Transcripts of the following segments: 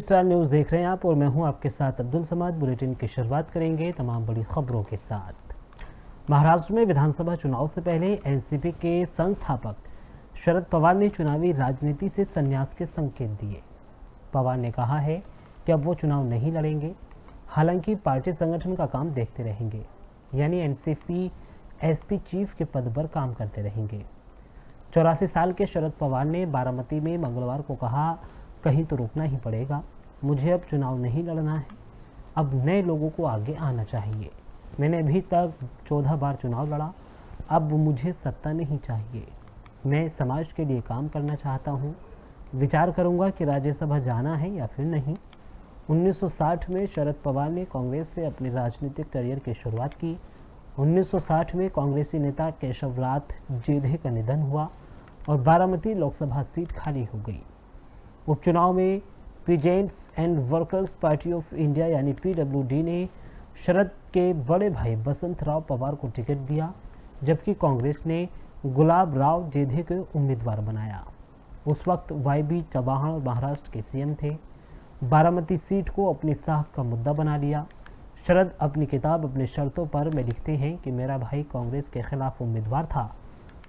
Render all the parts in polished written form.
Star news देख रहे हैं आप और मैं हूं आपके साथ अब्दुल समाद। बुलेटिन की शुरुआत करेंगे तमाम बड़ी खबरों के साथ। महाराष्ट्र में विधानसभा चुनाव से पहले एनसीपी के संस्थापक शरद पवार ने चुनावी राजनीति से संन्यास के संकेत दिए। पवार ने कहा है कि अब वो चुनाव नहीं लड़ेंगे, हालांकि पार्टी संगठन का काम देखते रहेंगे, यानी एनसीपी एसपी चीफ के पद पर काम करते रहेंगे। 84 साल के शरद पवार ने बारामती में मंगलवार को कहा, कहीं तो रुकना ही पड़ेगा, मुझे अब चुनाव नहीं लड़ना है, अब नए लोगों को आगे आना चाहिए। मैंने अभी तक 14 बार चुनाव लड़ा, अब मुझे सत्ता नहीं चाहिए, मैं समाज के लिए काम करना चाहता हूँ, विचार करूँगा कि राज्यसभा जाना है या फिर नहीं। 1960 में शरद पवार ने कांग्रेस से अपने राजनीतिक करियर की शुरुआत की। 1960 में कांग्रेसी नेता केशवराथ जेधे का निधन हुआ और बारामती लोकसभा सीट खाली हो गई। उपचुनाव में peasants and workers party of India यानी पीडब्ल्यूडी ने शरद के बड़े भाई बसंत राव पवार को टिकट दिया, जबकि कांग्रेस ने गुलाब राव जेधे को उम्मीदवार बनाया। उस वक्त वाईबी चव्हाण महाराष्ट्र के सीएम थे। बारामती सीट को अपनी साख का मुद्दा बना लिया। शरद अपनी किताब अपनी शर्तों पर में लिखते हैं कि मेरा भाई कांग्रेस के खिलाफ उम्मीदवार था,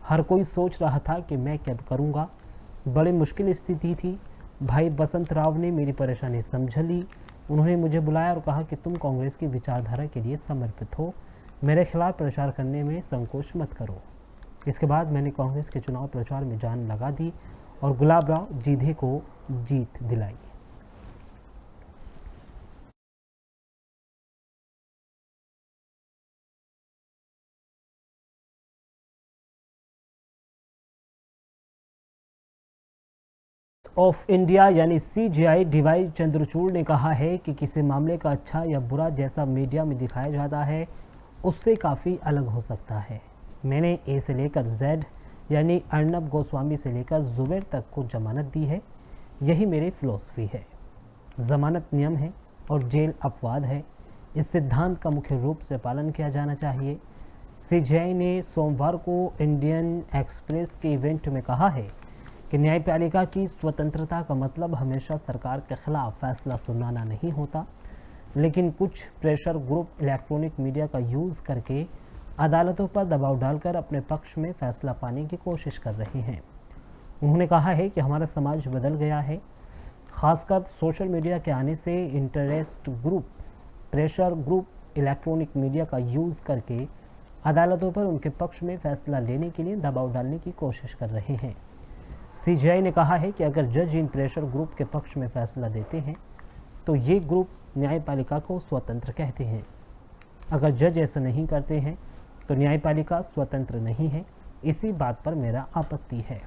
हर कोई सोच रहा था कि मैं क्या करूंगा, बड़ी मुश्किल स्थिति थी। भाई बसंत राव ने मेरी परेशानी समझ ली, उन्होंने मुझे बुलाया और कहा कि तुम कांग्रेस की विचारधारा के लिए समर्पित हो, मेरे खिलाफ प्रचार करने में संकोच मत करो। इसके बाद मैंने कांग्रेस के चुनाव प्रचार में जान लगा दी और गुलाब राव जीधे को जीत दिलाई। ऑफ इंडिया यानी सीजेआई डीवाई चंद्रचूड़ ने कहा है कि किसी मामले का अच्छा या बुरा जैसा मीडिया में दिखाया जाता है उससे काफ़ी अलग हो सकता है। मैंने ए से लेकर जेड यानी अर्नब गोस्वामी से लेकर जुबैर तक को जमानत दी है, यही मेरी फिलॉसफी है। जमानत नियम है और जेल अपवाद है, इस सिद्धांत का मुख्य रूप से पालन किया जाना चाहिए। सीजेआई ने सोमवार को इंडियन एक्सप्रेस के इवेंट में कहा है कि न्यायपालिका की स्वतंत्रता का मतलब हमेशा सरकार के खिलाफ फैसला सुनाना नहीं होता, लेकिन कुछ प्रेशर ग्रुप इलेक्ट्रॉनिक मीडिया का यूज़ करके अदालतों पर दबाव डालकर अपने पक्ष में फैसला पाने की कोशिश कर रहे हैं। उन्होंने कहा है कि हमारा समाज बदल गया है, खासकर सोशल मीडिया के आने से interest group, pressure group electronic media का यूज़ करके अदालतों पर उनके पक्ष में फैसला लेने के लिए दबाव डालने की कोशिश कर रहे हैं। सीजेआई ने कहा है कि अगर जज इन प्रेशर ग्रुप के पक्ष में फैसला देते हैं तो ये ग्रुप न्यायपालिका को स्वतंत्र कहते हैं। अगर जज ऐसा नहीं करते हैं तो न्यायपालिका स्वतंत्र नहीं है, इसी बात पर मेरा आपत्ति है।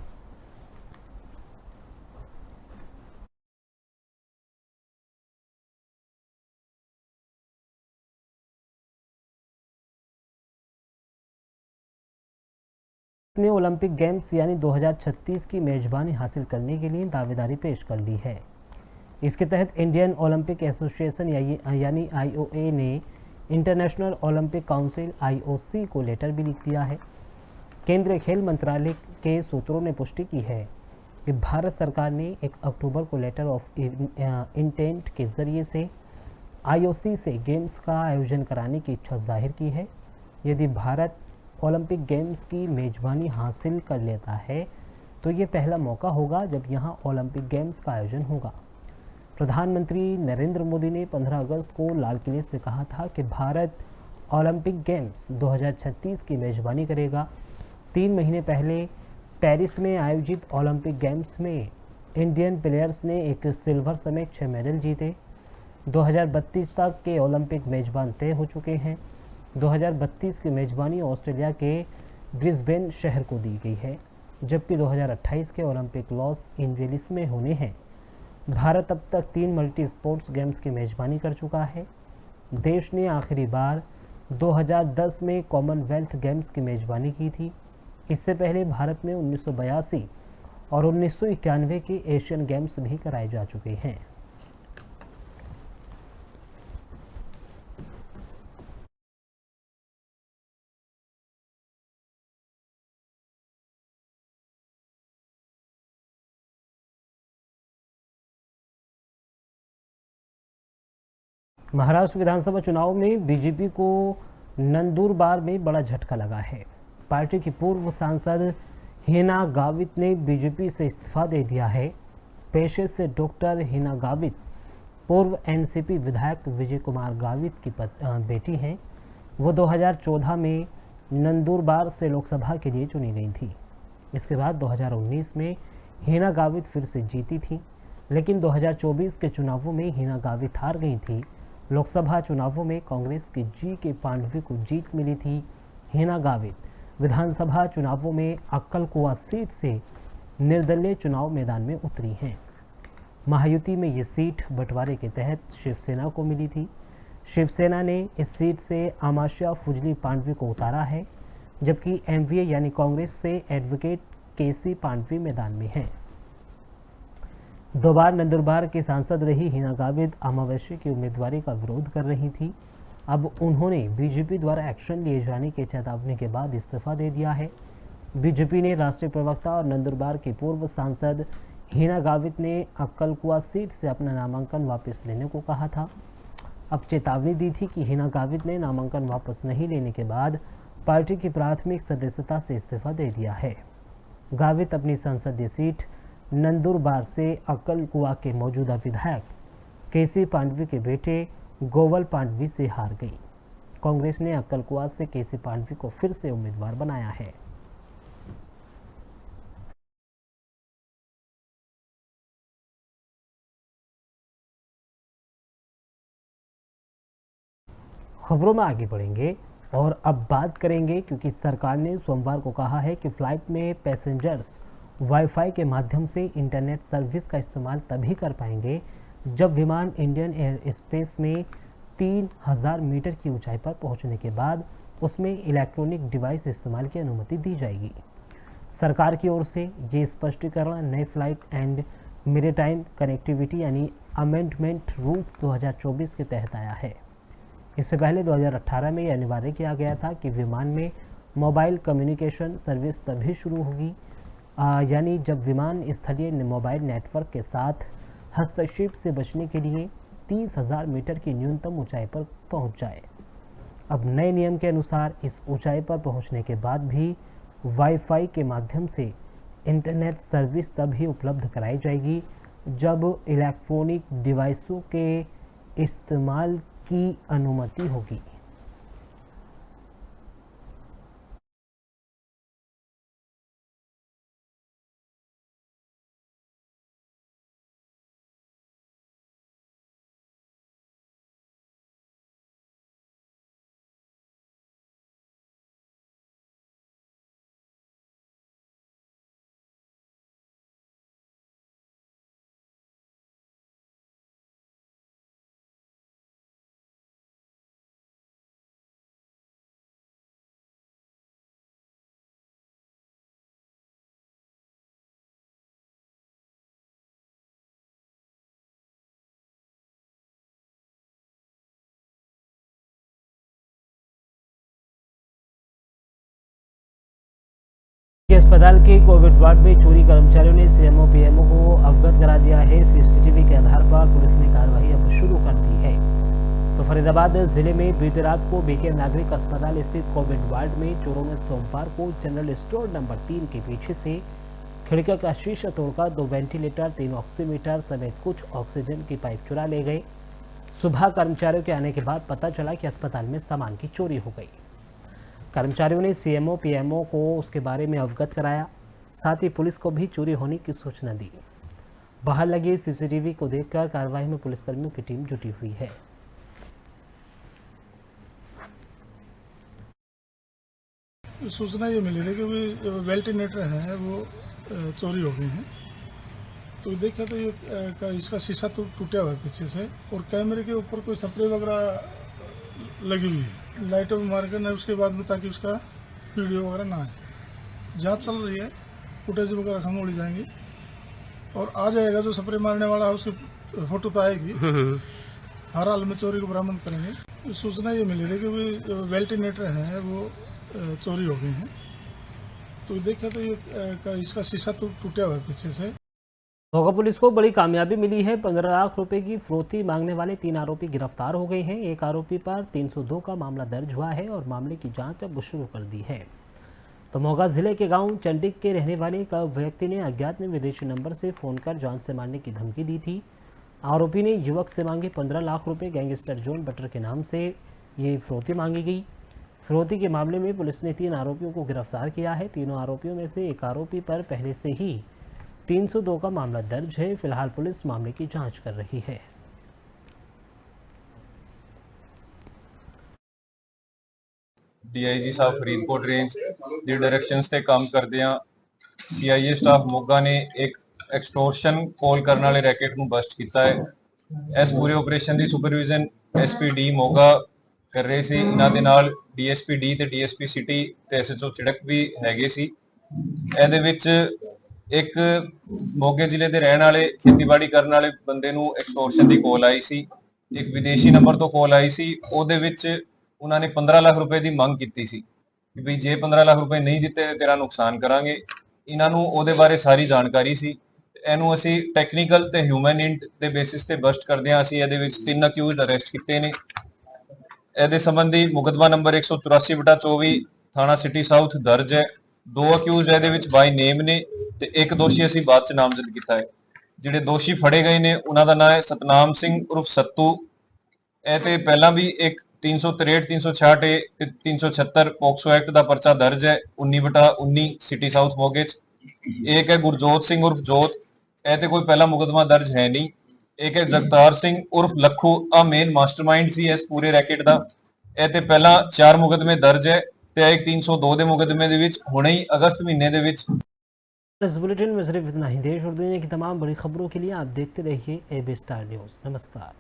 ने ओलंपिक गेम्स यानी 2036 की मेजबानी हासिल करने के लिए दावेदारी पेश कर ली है। इसके तहत इंडियन ओलंपिक एसोसिएशन यानी आईओए ने इंटरनेशनल ओलंपिक काउंसिल आईओसी को लेटर भी लिख दिया है। केंद्रीय खेल मंत्रालय के सूत्रों ने पुष्टि की है कि भारत सरकार ने 1 अक्टूबर को लेटर ऑफ इंटेंट के जरिए से आईओसी से गेम्स का आयोजन कराने की इच्छा जाहिर की है। यदि भारत ओलंपिक गेम्स की मेजबानी हासिल कर लेता है तो ये पहला मौका होगा जब यहाँ ओलंपिक गेम्स का आयोजन होगा। प्रधानमंत्री नरेंद्र मोदी ने 15 अगस्त को लाल किले से कहा था कि भारत ओलंपिक गेम्स 2036 की मेजबानी करेगा। 3 महीने पहले पेरिस में आयोजित ओलंपिक गेम्स में इंडियन प्लेयर्स ने एक सिल्वर समेत 6 मेडल जीते। 2032 तक के ओलंपिक मेजबान तय हो चुके हैं। 2032 की मेजबानी ऑस्ट्रेलिया के ब्रिस्बेन शहर को दी गई है, जबकि 2028 के ओलंपिक लॉस एंजेलिस में होने हैं। भारत अब तक 3 मल्टी स्पोर्ट्स गेम्स की मेजबानी कर चुका है। देश ने आखिरी बार 2010 में कॉमनवेल्थ गेम्स की मेजबानी की थी। इससे पहले भारत में 1982 और 1991 के एशियन गेम्स भी कराए जा चुके हैं। महाराष्ट्र विधानसभा चुनाव में बीजेपी को नंदुरबार में बड़ा झटका लगा है। पार्टी की पूर्व सांसद हिना गावित ने बीजेपी से इस्तीफा दे दिया है। पेशे से डॉक्टर हिना गावित पूर्व एनसीपी विधायक विजय कुमार गावित की बेटी हैं। वो 2014 में नंदुरबार से लोकसभा के लिए चुनी गई थी। इसके बाद 2019 में हिना गावित फिर से जीती थी, लेकिन 2024 के चुनावों में हिना गावित हार गई थी। लोकसभा चुनावों में कांग्रेस के जी के पांडवी को जीत मिली थी। हिना गावित विधानसभा चुनावों में अक्कलकुआ सीट से निर्दलीय चुनाव मैदान में उतरी हैं। महायुति में ये सीट बंटवारे के तहत शिवसेना को मिली थी। शिवसेना ने इस सीट से आमाशा फुजली पांडवी को उतारा है, जबकि एमवीए यानी कांग्रेस से एडवोकेट केसी पांडवी मैदान में हैं। 2 बार नंदुरबार की सांसद रही हिना गावित अमावस्या की उम्मीदवारी का विरोध कर रही थी। अब उन्होंने बीजेपी द्वारा एक्शन लिए जाने की चेतावनी के बाद इस्तीफा दे दिया है। बीजेपी ने राष्ट्रीय प्रवक्ता और नंदुरबार की पूर्व सांसद हिना गावित ने अक्कलकुआ सीट से अपना नामांकन वापस लेने को कहा था। अब चेतावनी दी थी कि हिना गावित ने नामांकन वापस नहीं लेने के बाद पार्टी की प्राथमिक सदस्यता से इस्तीफा दे दिया है। गावित अपनी संसदीय सीट नंदुरबार से अक्कलकुआ के मौजूदा विधायक केसी पांडवी के बेटे गोवल पांडवी से हार गई। कांग्रेस ने अक्कलकुआ से केसी पांडवी को फिर से उम्मीदवार बनाया है। खबरों में आगे बढ़ेंगे और अब बात करेंगे, क्योंकि सरकार ने सोमवार को कहा है कि फ्लाइट में पैसेंजर्स वाईफाई के माध्यम से इंटरनेट सर्विस का इस्तेमाल तभी कर पाएंगे जब विमान इंडियन एयर स्पेस में 3000 मीटर की ऊंचाई पर पहुंचने के बाद उसमें इलेक्ट्रॉनिक डिवाइस इस्तेमाल की अनुमति दी जाएगी। सरकार की ओर से ये स्पष्टीकरण नए फ्लाइट एंड मेरीटाइम कनेक्टिविटी यानी अमेंडमेंट रूल्स 2024 के तहत आया है। इससे पहले 2018 में यह अनिवार्य किया गया था कि विमान में मोबाइल कम्युनिकेशन सर्विस तभी शुरू होगी यानी जब विमान स्थलीय मोबाइल नेटवर्क के साथ हस्तक्षेप से बचने के लिए 30,000 मीटर की न्यूनतम ऊंचाई पर पहुंच जाए। अब नए नियम के अनुसार इस ऊंचाई पर पहुंचने के बाद भी वाईफाई के माध्यम से इंटरनेट सर्विस तभी उपलब्ध कराई जाएगी जब इलेक्ट्रॉनिक डिवाइसों के इस्तेमाल की अनुमति होगी। अस्पताल के कोविड वार्ड में चोरी कर्मचारियों ने सीएमओ पीएमओ को अवगत करा दिया है। सीसीटीवी के आधार पर पुलिस ने कार्रवाई अब शुरू कर दी है। तो फरीदाबाद जिले में बीती रात को बीके नागरिक अस्पताल स्थित कोविड वार्ड में चोरों ने सोमवार को जनरल स्टोर नंबर 3 के पीछे से खिड़की का शीशा तोड़कर 2 वेंटिलेटर, 3 ऑक्सीमीटर समेत कुछ ऑक्सीजन की पाइप चुरा ले गए। सुबह कर्मचारियों के आने के बाद पता चला कि अस्पताल में सामान की चोरी हो गई। कर्मचारियों ने सीएमओ पीएमओ को उसके बारे में अवगत कराया, साथ ही पुलिस को भी चोरी होने की सूचना दी। बाहर लगे सीसीटीवी को देखकर कार्रवाई में पुलिसकर्मियों की टीम जुटी हुई है। सूचना ये मिली थी कि वेंटिलेटर है वो चोरी हो गई है। तो देखा तो ये इसका शीशा तो टूटा हुआ है पीछे से, और कैमरे के ऊपर कोई स्प्रे वगैरह लगी हुई है। लाइटों में मार कर उसके बाद में, ताकि उसका वीडियो वगैरह ना आए। जांच चल रही है, फुटेज वगैरह खंगोड़ी जाएंगी और आ जाएगा जो स्प्रे मारने वाला है उसकी फोटो तो आएगी। हर हाल में चोरी को बरामद करेंगे। सूचना ये मिली थी कि वेंटिलेटर है वो चोरी हो गई है। तो देखा तो ये इसका शीशा तो टूटा हुआ है पीछे से। मोगा पुलिस को बड़ी कामयाबी मिली है। 15 लाख रुपए की फिरौती मांगने वाले 3 आरोपी गिरफ्तार हो गए हैं। एक आरोपी पर 302 का मामला दर्ज हुआ है और मामले की जांच अब शुरू कर दी है। तो मोगा जिले के गांव चंडिक के रहने वाले एक व्यक्ति ने अज्ञात में विदेशी नंबर से फोन कर जान से मारने की धमकी दी थी। आरोपी ने युवक से मांगे 15 लाख रुपए। गैंगस्टर जॉन बटर के नाम से ये फिरौती मांगी गई। फिरौती के मामले में पुलिस ने 3 आरोपियों को गिरफ्तार किया है। तीनों आरोपियों में से एक आरोपी पर पहले से ही 302 का मामला दर्ज है। फिलहाल पुलिस मामले की जांच कर रही है। DIG ਸਾਹਿਬ ਫਰੀਦਕੋਟ ਰੇਂਜ ਦੀ ਡਾਇਰੈਕਸ਼ਨਸ ਤੇ ਕੰਮ ਕਰਦਿਆਂ CIA ਸਟਾਫ ਮੋਗਾ ਨੇ ਇੱਕ ਐਕਸਟੋਰਸ਼ਨ ਕਾਲ ਕਰਨ ਵਾਲੇ ਰੈਕੇਟ ਨੂੰ ਬਸਟ ਕੀਤਾ ਹੈ। ਇਸ ਪੂਰੇ ਆਪਰੇਸ਼ਨ ਦੀ ਸੁਪਰਵਿਜ਼ਨ SPD ਮੋਗਾ ਕਰ ਰਹੇ ਸੀ। ਇਹਨਾਂ ਦੇ ਨਾਲ DSP D ਤੇ DSP ਸਿਟੀ ਤੇ SHO ਚਿੜਕ ਵੀ ਹੈਗੇ ਸੀ। ਇਹਦੇ ਵਿੱਚ ਇੱਕ ਮੋਗੇ ਜ਼ਿਲ੍ਹੇ ਦੇ ਰਹਿਣ ਵਾਲੇ ਖੇਤੀਬਾੜੀ ਕਰਨ ਵਾਲੇ ਬੰਦੇ ਨੂੰ ਐਕਸਟੋਰਸ਼ਨ ਦੀ ਕਾਲ ਆਈ ਸੀ। ਇੱਕ ਵਿਦੇਸ਼ੀ ਨੰਬਰ ਤੋਂ ਕਾਲ ਆਈ ਸੀ। ਉਹਦੇ ਵਿੱਚ ਉਹਨਾਂ ਨੇ 15 ਲੱਖ ਰੁਪਏ ਦੀ ਮੰਗ ਕੀਤੀ ਸੀ ਕਿ ਵੀ ਜੇ 15 ਲੱਖ ਰੁਪਏ ਨਹੀਂ ਦਿੱਤੇ ਤੇਰਾ ਨੁਕਸਾਨ ਕਰਾਂਗੇ। ਇਹਨਾਂ ਨੂੰ ਉਹਦੇ ਬਾਰੇ ਸਾਰੀ ਜਾਣਕਾਰੀ ਸੀ। ਇਹਨੂੰ ਅਸੀਂ ਟੈਕਨੀਕਲ ਤੇ ਹਿਊਮਨ ਇੰਟ ਦੇ ਬੇਸਿਸ ਤੇ ਬਸਟ ਕਰਦੇ ਹਾਂ। ਅਸੀਂ ਇਹਦੇ ਵਿੱਚ 3 ਅਕਿਊਜ਼ਡ ਅਰੈਸਟ ਕੀਤੇ ਨੇ। ਇਹਦੇ ਸੰਬੰਧੀ ਮੁਕੱਦਮਾ ਨੰਬਰ 184/24 ਥਾਣਾ ਸਿਟੀ ਸਾਊਥ ਦਰਜ ਹੈ। 2 ਅਕਿਊਜ਼ਡ ਇਹਦੇ ਵਿੱਚ ਬਾਈ ਨੇਮ ਨੇ ਤੇ ਇੱਕ ਦੋਸ਼ੀ ਅਸੀਂ ਬਾਅਦ ਚ ਨਾਮਜ਼ਦ ਕੀਤਾ ਹੈ। ਜਿਹੜੇ ਦੋਸ਼ੀ ਫੜੇ ਗਏ ਨੇ ਉਹਨਾਂ ਦਾ ਨਾਮ ਹੈ ਸਤਨਾਮ ਸਿੰਘ ਉਰਫ ਸੱਤੂ। ਇਹ ਤੇ ਪਹਿਲਾਂ ਵੀ ਇੱਕ 363, 366 ਤੇ 376 ਪੋਕਸੋ ਐਕਟ ਦਾ ਪਰਚਾ ਦਰਜ ਹੈ 19/19 ਸਿਟੀ ਸਾਊਥ ਮੋਗੇ ਚ। ਇੱਕ ਹੈ ਗੁਰਜੋਤ ਸਿੰਘ ਉਰਫ ਜੋਤ। ਇਹ ਤੇ ਕੋਈ ਪਹਿਲਾ ਮੁਕੱਦਮਾ ਦਰਜ ਹੈ ਨਹੀਂ। ਇੱਕ ਹੈ ਜਗਤਾਰ ਸਿੰਘ ਉਰਫ ਲੱਖੂ। ਆ ਮੇਨ ਮਾਸਟਰਮਾਈਂਡ ਸੀ ਇਸ ਪੂਰੇ ਰੈਕੇਟ ਦਾ। ਇਹ ਤੇ ਪਹਿਲਾਂ 4 ਮੁਕੱਦਮੇ ਦਰਜ ਹੈ ਤੇ ਇੱਕ 302 ਦੇ ਮੁਕੱਦਮੇ ਦੇ ਵਿੱਚ ਹੁਣੇ ही अगस्त महीने ਦੇ ਵਿੱਚ। इस बुलेटिन में सिर्फ इतना ही। देश और दुनिया की तमाम बड़ी खबरों के लिए आप देखते रहिए AB स्टार न्यूज़। नमस्कार।